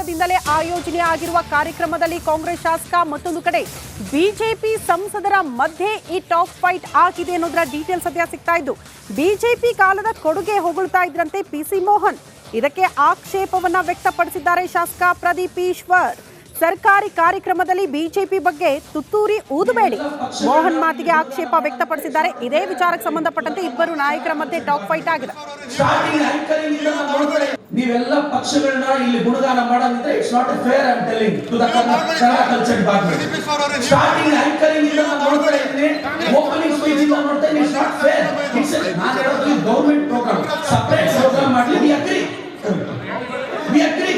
ಸರ್ಕಾರದಿಂದಲೇ ಆಯೋಜನೆ ಆಗಿರುವ ಕಾರ್ಯಕ್ರಮದಲ್ಲಿ ಕಾಂಗ್ರೆಸ್ ಶಾಸಕ ಮತ್ತೊಂದು ಕಡೆ ಬಿಜೆಪಿ ಸಂಸದರ ಮಧ್ಯೆ ಈ ಟಾಪ್ ಫೈಟ್ ಆಗಿದೆ ಅನ್ನೋದರ ಡೀಟೇಲ್ಸ್ ಸದ್ಯ ಸಿಗ್ತಾ ಇದ್ದು ಬಿಜೆಪಿ ಕಾಲದ ಕೊಡುಗೆ ಹೊಗಳ್ತಾ ಇದ್ರಂತೆ ಪಿಸಿ ಮೋಹನ್. ಇದಕ್ಕೆ ಆಕ್ಷೇಪವನ್ನ ವ್ಯಕ್ತಪಡಿಸಿದ್ದಾರೆ ಶಾಸಕ ಪ್ರದೀಪ್ ಈಶ್ವರ್. ಸರ್ಕಾರಿ ಕಾರ್ಯಕ್ರಮದಲ್ಲಿ ಬಿಜೆಪಿ ಬಗ್ಗೆ ತುತ್ತೂರಿ ಊದಬೇಡಿ. ಮೋಹನ್ ಮಾತಿಗೆ ಆಕ್ಷೇಪ ವ್ಯಕ್ತಪಡಿಸಿದ್ದಾರೆ. ಇದೇ ವಿಚಾರಕ್ಕೆ ಸಂಬಂಧಪಟ್ಟಂತೆ ಇಬ್ಬರು ನಾಯಕರ ಮಧ್ಯೆ ಟಾಪ್ ಫೈಟ್ ಆಗಿದೆ. ನೀವೆಲ್ಲ ಪಕ್ಷಗಳನ್ನ ಇಲ್ಲಿ ಗುಣಗಾನ ಮಾಡೋದಿದ್ರೆ it's not fair I am telling to the Kannada culture department. Starting anchoring ಇಂದ ನಾನು ನೋಡ್ತಾ ಇದ್ದೀನಿ, ಓಪನಿಂಗ್ ಸ್ಪೀಚ್ ಇಂದ ನೋಡ್ತಾ ಇದ್ದೀನಿ, ಇಟ್ಸ್ ನಾಟ್ ಫೇರ್. ನಾನು ಹೇಳೋದು ಈ ಗವರ್ನಮೆಂಟ್ ಪ್ರೋಗ್ರಾಮ್ ಸಪರೇಟ್ ಪ್ರೋಗ್ರಾಮ್ ಮಾಡಲಿ. We agree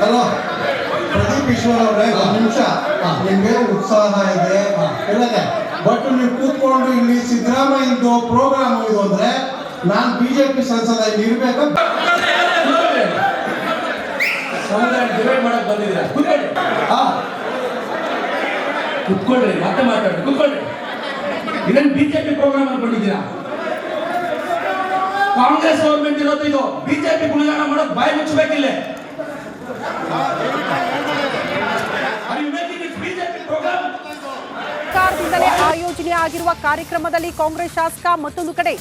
hello Pradeep Eshwar ಅವರೇ, ಒಂದು ನಿಮಿಷ. ನಿಮ್ಗೆ ಉತ್ಸಾಹ ಇದೆ ಹೇಳಿದೆ, ಬಟ್ ನೀವು ಕೂತ್ಕೊಂಡು ಇಲ್ಲಿ ಸಿದ್ದರಾಮಯ್ಯದು ಪ್ರೋಗ್ರಾಮ್ ಇದು ಅಂದ್ರೆ ನಾನು ಬಿಜೆಪಿ ಸಂಸದ ಇಲ್ಲಿ ಇರ್ಬೇಕು. ಡಿವೈಡ್ ಮಾಡಕ್ ಬಂದಿದ್ದೀರಾ? ಕುತ್ಕೊಳ್ರಿ, ಮತ್ತೆ ಮಾತಾಡ್ರಿ, ಕುತ್ಕೊಳ್ರಿ. ಇದನ್ನು ಬಿಜೆಪಿ ಪ್ರೋಗ್ರಾಮ್ ಅನ್ಕೊಂಡಿದ್ದೀರಾ? ಕಾಂಗ್ರೆಸ್ ಗವರ್ಮೆಂಟ್ ಇರೋದು ಇದು. ಬಿಜೆಪಿ ಗುಣಗಾನ ಮಾಡೋದು ಬಾಯಿ ಮುಚ್ಚಬೇಕಿಲ್ಲ. ಸರ್ಕಾರದಿಂದಲೇ ಆಯೋಜನೆ ಆಗಿರುವ ಕಾರ್ಯಕ್ರಮದಲ್ಲಿ ಕಾಂಗ್ರೆಸ್ ಶಾಸಕ ಮತ್ತೊಂದು ಕಡೆ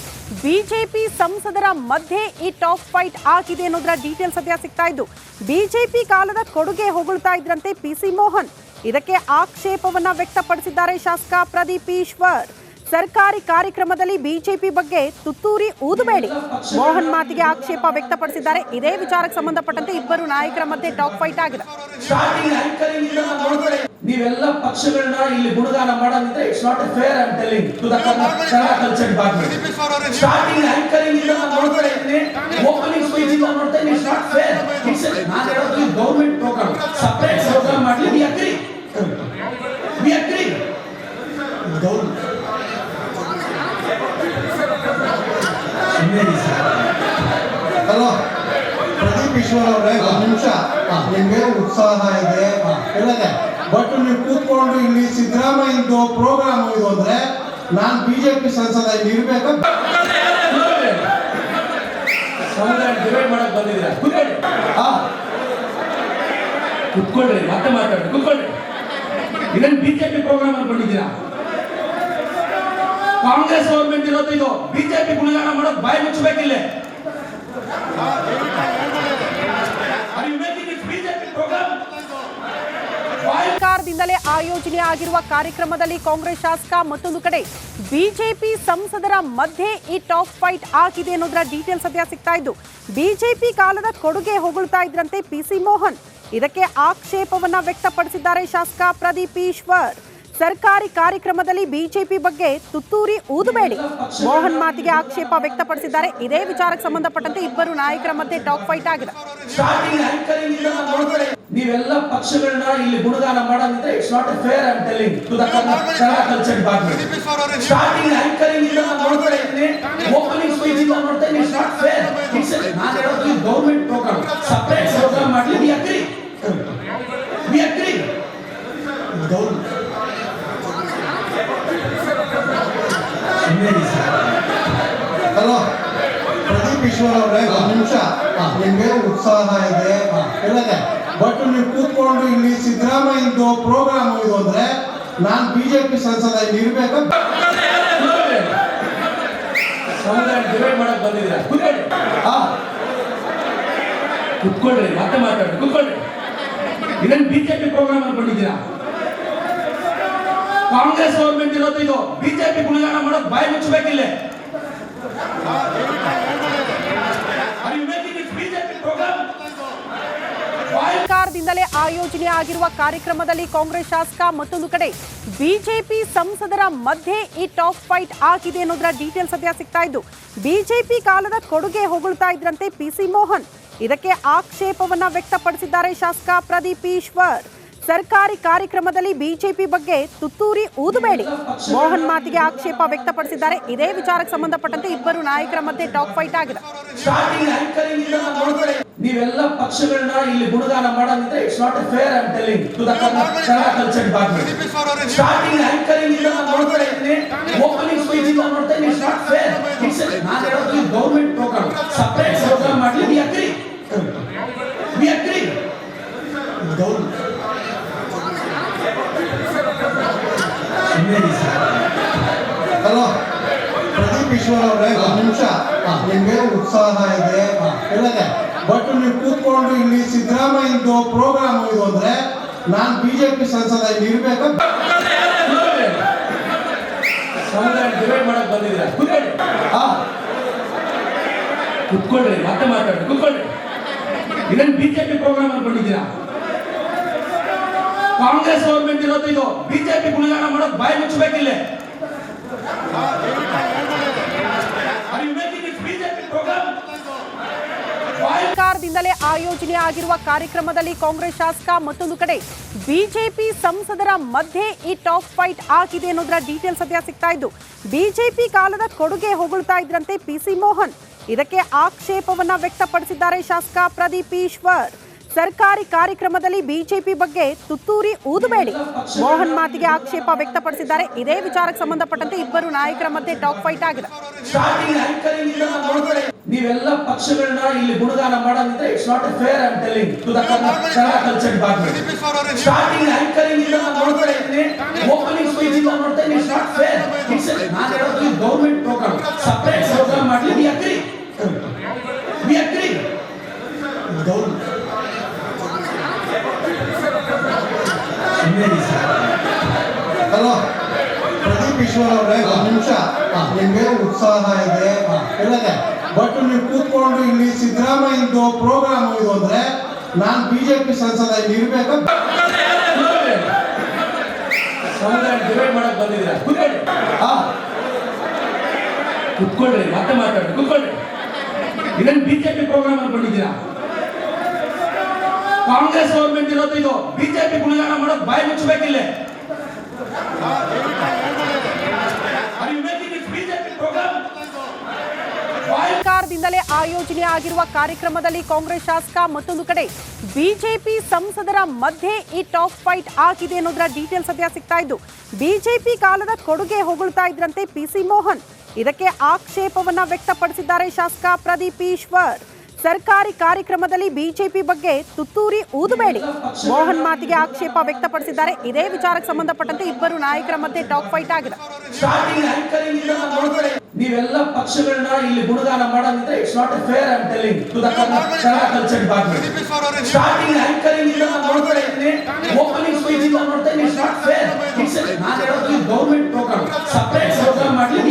ಬಿಜೆಪಿ ಸಂಸದರ ಮಧ್ಯೆ ಈ ಟಾಪ್ ಫೈಟ್ ಆಗಿದೆ ಅನ್ನೋದರ ಡೀಟೇಲ್ಸ್ ಸದ್ಯ ಸಿಗ್ತಾ ಇದ್ದು ಬಿಜೆಪಿ ಕಾಲದ ಕೊಡುಗೆ ಹೊಗಳ್ತಾ ಇದ್ರಂತೆ ಪಿಸಿ ಮೋಹನ್. ಇದಕ್ಕೆ ಆಕ್ಷೇಪವನ್ನ ವ್ಯಕ್ತಪಡಿಸಿದ್ದಾರೆ ಶಾಸಕ ಪ್ರದೀಪ್ ಈಶ್ವರ್. ಸರ್ಕಾರಿ ಕಾರ್ಯಕ್ರಮದಲ್ಲಿ ಬಿಜೆಪಿ ಬಗ್ಗೆ ತುತ್ತೂರಿ ಊದಬೇಡಿ. ಮೋಹನ್ ಮಾತಿಗೆ ಆಕ್ಷೇಪ ವ್ಯಕ್ತಪಡಿಸಿದ್ದಾರೆ. ಇದೇ ವಿಚಾರಕ್ಕೆ ಸಂಬಂಧಪಟ್ಟಂತೆ ಇಬ್ಬರು ನಾಯಕರ ಮಧ್ಯೆ ಟಾಪ್ ಫೈಟ್ ಆಗಿದೆ. ನೀವೆಲ್ಲ ಪಕ್ಷಗಳನ್ನ ಇಲ್ಲಿ ಗುಣಗಾನ ಮಾಡೋದಿದ್ರೆ it's not fair I am telling to the Kannada culture department. Starting anchoring ಇಂದ ನಾನು ನೋಡ್ತಾ ಇದ್ದೀನಿ, ಓಪನಿಂಗ್ ಸ್ಪೀಚ್ ಇಂದ ನೋಡ್ತಾ ಇದ್ದೀನಿ, ಇಟ್ಸ್ ನಾಟ್ ಫೇರ್. ನಾನು ಹೇಳೋದು ಈ ಗವರ್ನಮೆಂಟ್ ಪ್ರೋಗ್ರಾಮ್ ಸಪರೇಟ್ ಪ್ರೋಗ್ರಾಮ್ ಮಾಡಲಿ. We agree hello Pradeep Eshwar ಅವರೇ, ಒಂದು ನಿಮಿಷ. ನಿಮ್ಗೆ ಉತ್ಸಾಹ ಇದೆ ಹೇಳಿದೆ, ಬಟ್ ನೀವು ಕೂತ್ಕೊಂಡು ಇಲ್ಲಿ ಸಿದ್ದರಾಮಯ್ಯದು ಪ್ರೋಗ್ರಾಮ್ ಇದು ಅಂದ್ರೆ ನಾನು ಬಿಜೆಪಿ ಸಂಸದ ಇಲ್ಲಿ ಇರ್ಬೇಕು. ಡಿವೈಡ್ ಮಾಡಕ್ ಬಂದಿದ್ದೀರಾ? ಕುತ್ಕೊಳ್ರಿ, ಮತ್ತೆ ಮಾತಾಡ್ರಿ, ಕುತ್ಕೊಳ್ರಿ. ಇದನ್ನು ಬಿಜೆಪಿ ಪ್ರೋಗ್ರಾಮ್ ಅನ್ಕೊಂಡಿದ್ದೀರಾ? ಕಾಂಗ್ರೆಸ್ ಗವರ್ಮೆಂಟ್ ಇರೋದು ಇದು. ಬಿಜೆಪಿ ಗುಣಗಾನ ಮಾಡೋದು ಬಾಯಿ ಮುಚ್ಚಬೇಕಿಲ್ಲ. ಸರ್ಕಾರದಿಂದಲೇ ಆಯೋಜನೆ ಆಗಿರುವ ಕಾರ್ಯಕ್ರಮದಲ್ಲಿ ಕಾಂಗ್ರೆಸ್ ಶಾಸಕ ಮತ್ತೊಂದು ಕಡೆ ಬಿಜೆಪಿ ಸಂಸದರ ಮಧ್ಯೆ ಈ ಟಾಪ್ ಫೈಟ್ ಆಗಿದೆ ಅನ್ನೋದರ ಡೀಟೇಲ್ಸ್ ಸದ್ಯ ಸಿಗ್ತಾ ಇದ್ದು ಬಿಜೆಪಿ ಕಾಲದ ಕೊಡುಗೆ ಹೊಗಳ್ತಾ ಇದ್ರಂತೆ ಪಿಸಿ ಮೋಹನ್. ಇದಕ್ಕೆ ಆಕ್ಷೇಪವನ್ನ ವ್ಯಕ್ತಪಡಿಸಿದ್ದಾರೆ ಶಾಸಕ ಪ್ರದೀಪ್ ಈಶ್ವರ್. ಸರ್ಕಾರಿ ಕಾರ್ಯಕ್ರಮದಲ್ಲಿ ಬಿಜೆಪಿ ಬಗ್ಗೆ ತುತ್ತೂರಿ ಊದಬೇಡಿ. ಮೋಹನ್ ಮಾತಿಗೆ ಆಕ್ಷೇಪ ವ್ಯಕ್ತಪಡಿಸಿದ್ದಾರೆ. ಇದೇ ವಿಚಾರಕ್ಕೆ ಸಂಬಂಧಪಟ್ಟಂತೆ ಇಬ್ಬರು ನಾಯಕರ ಮಧ್ಯೆ ಟಾಪ್ ಫೈಟ್ ಆಗಿದೆ. ನೀವೆಲ್ಲ ಪಕ್ಷಗಳನ್ನ ಇಲ್ಲಿ ಗುಣಗಾನ ಮಾಡೋದಿದ್ರೆ it's not fair I am telling to the Kannada culture department. Starting anchoring ಇಂದ ನಾನು ನೋಡ್ತಾ ಇದ್ದೀನಿ, ಓಪನಿಂಗ್ ಸ್ಪೀಚ್ ಇಂದ ನೋಡ್ತಾ ಇದ್ದೀನಿ, ಇಟ್ಸ್ ನಾಟ್ ಫೇರ್. ನಾನು ಹೇಳೋದು ಈ ಗವರ್ನಮೆಂಟ್ ಪ್ರೋಗ್ರಾಮ್ ಸಪರೇಟ್ ಪ್ರೋಗ್ರಾಮ್ ಮಾಡಲಿ. We agree hello Pradeep Eshwar ಅವರೇ, ಒಂದು ನಿಮಿಷ. ನಿಮ್ಗೆ ಉತ್ಸಾಹ ಇದೆ ಹೇಳಿದೆ, ಬಟ್ ನೀವು ಕೂತ್ಕೊಂಡು ಇಲ್ಲಿ ಸಿದ್ದರಾಮಯ್ಯದು ಪ್ರೋಗ್ರಾಮ್ ಇದು ಅಂದ್ರೆ ನಾನು ಬಿಜೆಪಿ ಸಂಸದ ಇಲ್ಲಿ ಇರ್ಬೇಕು. ಡಿವೈಡ್ ಮಾಡಕ್ ಬಂದಿದ್ದೀರಾ? ಕುತ್ಕೊಳ್ರಿ, ಮತ್ತೆ ಮಾತಾಡ್ರಿ, ಕುತ್ಕೊಳ್ರಿ. ಇದನ್ನು ಬಿಜೆಪಿ ಪ್ರೋಗ್ರಾಮ್ ಅನ್ಕೊಂಡಿದ್ದೀರಾ? ಕಾಂಗ್ರೆಸ್ ಗವರ್ಮೆಂಟ್ ಇರೋದು ಇದು. ಬಿಜೆಪಿ ಗುಣಗಾನ ಮಾಡೋದು ಬಾಯಿ ಮುಚ್ಚಬೇಕಿಲ್ಲ. ಸರ್ಕಾರದಿಂದಲೇ ಆಯೋಜನೆ ಆಗಿರುವ ಕಾರ್ಯಕ್ರಮದಲ್ಲಿ ಕಾಂಗ್ರೆಸ್ ಶಾಸಕ ಮತ್ತೊಂದು ಕಡೆ ಬಿಜೆಪಿ ಸಂಸದರ ಮಧ್ಯೆ ಈ ಟಾಪ್ ಫೈಟ್ ಆಗಿದೆ ಅನ್ನೋದರ ಡೀಟೇಲ್ಸ್ ಸದ್ಯ ಸಿಗ್ತಾ ಇದ್ದು ಬಿಜೆಪಿ ಕಾಲದ ಕೊಡುಗೆ ಹೊಗಳ್ತಾ ಇದ್ರಂತೆ ಪಿಸಿ ಮೋಹನ್. ಇದಕ್ಕೆ ಆಕ್ಷೇಪವನ್ನ ವ್ಯಕ್ತಪಡಿಸಿದ್ದಾರೆ ಶಾಸಕ ಪ್ರದೀಪ್ ಈಶ್ವರ್. ಸರ್ಕಾರಿ ಕಾರ್ಯಕ್ರಮದಲ್ಲಿ ಬಿಜೆಪಿ ಬಗ್ಗೆ ತುತ್ತೂರಿ ಊದಬೇಡಿ. ಮೋಹನ್ ಮಾತಿಗೆ ಆಕ್ಷೇಪ ವ್ಯಕ್ತಪಡಿಸಿದ್ದಾರೆ. ಇದೇ ವಿಚಾರಕ್ಕೆ ಸಂಬಂಧಪಟ್ಟಂತೆ ಇಬ್ಬರು ನಾಯಕರ ಮಧ್ಯೆ ಟಾಪ್ ಫೈಟ್ ಆಗಿದೆ. ನೀವೆಲ್ಲ ಪಕ್ಷಗಳನ್ನ ಇಲ್ಲಿ ಗುಣಗಾನ ಮಾಡೋದಿದ್ರೆ it's not fair I am telling to the Kannada culture department. Starting anchoring ಇಂದ ನಾನು ನೋಡ್ತಾ ಇದ್ದೀನಿ, ಓಪನಿಂಗ್ ಸ್ಪೀಚ್ ಇಂದ ನೋಡ್ತಾ ಇದ್ದೀನಿ, it's not fair. Pradeep Eshwar ಅವರೇ ಒಂದು ನಿಮಿಷ ನಿಮ್ಗೆ ಉತ್ಸಾಹ ಇದೆ ಇಲ್ಲದೆ ಬಟ್ ನೀವು ಕೂತ್ಕೊಂಡು ಇಲ್ಲಿ ಸಿದ್ದರಾಮಯ್ಯಂದು ಪ್ರೋಗ್ರಾಮ್ ಇದು ಅಂದ್ರೆ ನಾನು ಬಿಜೆಪಿ ಸಂಸದ ಇಲ್ಲಿ ಇರ್ಬೇಕು. ಸಮುದಾಯ ಡಿವೈಡ್ ಮಾಡಕ್ ಬಂದಿದ್ದೀರಾ? ಕೂತ್ಕೊಳ್ಳಿ. ಕುತ್ಕೊಳ್ರಿ, ಮತ್ತೆ ಮಾತಾಡಿ. ಕುತ್ಕೊಳ್ಳಿ. ಇದನ್ನ ಬಿಜೆಪಿ ಪ್ರೋಗ್ರಾಮ್ ಅನ್ಕೊಂಡಿದ್ದೀರಾ? ಕಾಂಗ್ರೆಸ್ ಗೌರ್ಮೆಂಟ್ ಇರೋದು ಇದು. ಬಿಜೆಪಿ ಗುಣಗಾನ ಮಾಡೋದು ಬಾಯಿ ಮುಚ್ಚಬೇಕಿಲ್ಲ. ಸರ್ಕಾರದಿಂದಲೇ ಆಯೋಜನೆ ಆಗಿರುವ ಕಾರ್ಯಕ್ರಮದಲ್ಲಿ ಕಾಂಗ್ರೆಸ್ ಶಾಸಕ ಮತ್ತೊಂದು ಕಡೆ ಬಿಜೆಪಿ ಸಂಸದರ ಮಧ್ಯೆ ಈ ಟಾಪ್ ಫೈಟ್ ಆಗಿದೆ ಅನ್ನೋದರ ಡೀಟೇಲ್ಸ್ ಸದ್ಯ ಸಿಗ್ತಾ ಇದ್ದು, ಬಿಜೆಪಿ ಕಾಲದ ಕೊಡುಗೆ ಹೊಗಳ್ತಾ ಇದ್ರಂತೆ ಪಿಸಿ ಮೋಹನ್. ಇದಕ್ಕೆ ಆಕ್ಷೇಪವನ್ನ ವ್ಯಕ್ತಪಡಿಸಿದ್ದಾರೆ ಶಾಸಕ ಪ್ರದೀಪ್ ಈಶ್ವರ್. ಸರ್ಕಾರಿ ಕಾರ್ಯಕ್ರಮದಲ್ಲಿ ಬಿಜೆಪಿ ಬಗ್ಗೆ ತುತ್ತೂರಿ ಊದಬೇಡಿ. ಮೋಹನ್ ಮಾತಿಗೆ ಆಕ್ಷೇಪ ವ್ಯಕ್ತಪಡಿಸಿದ್ದಾರೆ. ಇದೇ ವಿಚಾರಕ್ಕೆ ಸಂಬಂಧಪಟ್ಟಂತೆ ಇಬ್ಬರು ನಾಯಕರ ಮಧ್ಯೆ ಟಾಕ್ ಫೈಟ್ ಆಗಿದೆ. ನೀವೆಲ್ಲ ಪಕ್ಷಗಳನ್ನ ಇಲ್ಲಿ ಗುಣಗಾನ ಮಾಡೋದಿದ್ರೆ it's not fair. I am telling to the Kannada culture department. Starting anchoring ಇಂದ ನಾನು ನೋಡ್ತಾ ಇದ್ದೀನಿ, ಓಪನಿಂಗ್ ಸ್ಪೀಚ್ ಇಂದ ನೋಡ್ತಾ ಇದ್ದೀನಿ. It's not fair. ನಾನು ಹೇಳೋದು ಗವರ್ನಮೆಂಟ್ ಪ್ರೋಗ್ರಾಮ್, ಸಪರೇಟ್ ಪ್ರೋಗ್ರಾಮ್ ಮಾಡಲಿ. We agree. Hello Pradeep Eshwar ಅವರೇ ಒಂದು ನಿಮಿಷ ನಿಮ್ಗೆ ಉತ್ಸಾಹ ಇದೆ ಇಲ್ಲದೆ ಬಟ್ ನೀವು ಕೂತ್ಕೊಂಡು ಇಲ್ಲಿ ಸಿದ್ದರಾಮಯ್ಯಂದು ಪ್ರೋಗ್ರಾಮ್ ಇದು ಅಂದ್ರೆ ನಾನು ಬಿಜೆಪಿ ಸಂಸದ ಇಲ್ಲಿ ಇರ್ಬೇಕು. ಸಮುದಾಯ ಡಿವೈಡ್ ಮಾಡಕ್ ಬಂದಿದ್ದೀರಾ? ಕೂತ್ಕೊಳ್ಳಿ. ಕುತ್ಕೊಳ್ರಿ, ಮತ್ತೆ ಮಾತಾಡಿ. ಕುತ್ಕೊಳ್ಳಿ. ಇದನ್ನ ಬಿಜೆಪಿ ಪ್ರೋಗ್ರಾಮ್ ಅನ್ಕೊಂಡಿದ್ದೀರಾ? ಕಾಂಗ್ರೆಸ್ ಗೌರ್ಮೆಂಟ್ ಇರೋದು ಇದು. ಬಿಜೆಪಿ ಗುಣಗಾನ ಮಾಡೋದು ಬಾಯಿ ಮುಚ್ಚಬೇಕಿಲ್ಲ. ಸರ್ಕಾರದಿಂದಲೇ ಆಯೋಜನೆ ಆಗಿರುವ ಕಾರ್ಯಕ್ರಮದಲ್ಲಿ ಕಾಂಗ್ರೆಸ್ ಶಾಸಕ ಮತ್ತೊಂದು ಕಡೆ ಬಿಜೆಪಿ ಸಂಸದರ ಮಧ್ಯೆ ಈ ಟಾಪ್ ಫೈಟ್ ಆಗಿದೆ ಅನ್ನೋದರ ಡೀಟೇಲ್ಸ್ ಸದ್ಯ ಸಿಗ್ತಾ ಇದ್ದು, ಬಿಜೆಪಿ ಕಾಲದ ಕೊಡುಗೆ ಹೊಗಳ್ತಾ ಇದ್ರಂತೆ ಪಿಸಿ ಮೋಹನ್. ಇದಕ್ಕೆ ಆಕ್ಷೇಪವನ್ನ ವ್ಯಕ್ತಪಡಿಸಿದ್ದಾರೆ ಶಾಸಕ ಪ್ರದೀಪ್ ಈಶ್ವರ್. ಸರ್ಕಾರಿ ಕಾರ್ಯಕ್ರಮದಲ್ಲಿ ಬಿಜೆಪಿ ಬಗ್ಗೆ ತುತ್ತೂರಿ ಊದಬೇಡಿ. ಮೋಹನ್ ಮಾತಿಗೆ ಆಕ್ಷೇಪ ವ್ಯಕ್ತಪಡಿಸಿದ್ದಾರೆ. ಇದೇ ವಿಚಾರಕ್ಕೆ ಸಂಬಂಧಪಟ್ಟಂತೆ ಇಬ್ಬರು ನಾಯಕರ ಮಧ್ಯೆ ಟಾಕ್ ಫೈಟ್ ಆಗಿದೆ. ನೀವೆಲ್ಲ ಪಕ್ಷಗಳನ್ನ ಇಲ್ಲಿ ಗುಣಗಾನ ಮಾಡೋದಿದ್ರೆ it's not fair. I am telling to the Kannada culture department. Starting anchoring ಇಂದ ನಾನು ನೋಡ್ತಾ ಇದ್ದೀನಿ, ಓಪನಿಂಗ್ ಸ್ಪೀಚ್ ಇಂದ ನೋಡ್ತಾ ಇದ್ದೀನಿ. It's not fair. ನಾನು ಹೇಳೋದು ಗವರ್ನಮೆಂಟ್ ಪ್ರೋಗ್ರಾಮ್, ಸಪರೇಟ್ ಪ್ರೋಗ್ರಾಮ್ ಮಾಡಲಿ.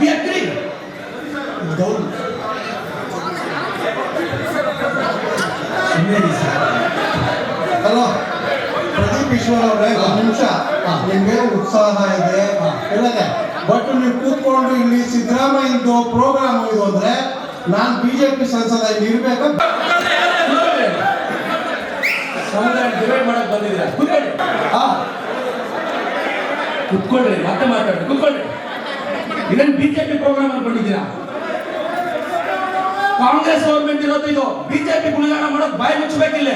We agree. Hello Pradeep Eshwar ಅವರೇ ಒಂದು ನಿಮಿಷ ನಿಮ್ಗೆ ಉತ್ಸಾಹ ಇದೆ ಇಲ್ಲದೆ ಬಟ್ ನೀವು ಕೂತ್ಕೊಂಡು ಇಲ್ಲಿ ಸಿದ್ದರಾಮಯ್ಯಂದು ಪ್ರೋಗ್ರಾಮ್ ಇದು ಅಂದ್ರೆ ನಾನು ಬಿಜೆಪಿ ಸಂಸದ ಇಲ್ಲಿ ಇರ್ಬೇಕು. ಸಮುದಾಯ ಡಿವೈಡ್ ಮಾಡಕ್ ಬಂದಿದ್ದೀರಾ? ಕೂತ್ಕೊಳ್ಳಿ. ಕುತ್ಕೊಳ್ರಿ, ಮತ್ತೆ ಮಾತಾಡಿ. ಕುತ್ಕೊಳ್ಳಿ. ಇದನ್ನ ಬಿಜೆಪಿ ಪ್ರೋಗ್ರಾಮ್ ಅನ್ಕೊಂಡಿದ್ದೀರಾ? ಕಾಂಗ್ರೆಸ್ ಗೌರ್ಮೆಂಟ್ ಇರೋದು ಇದು. ಬಿಜೆಪಿ ಗುಣಗಾನ ಮಾಡೋದು ಬಾಯಿ ಮುಚ್ಚಬೇಕಿಲ್ಲ.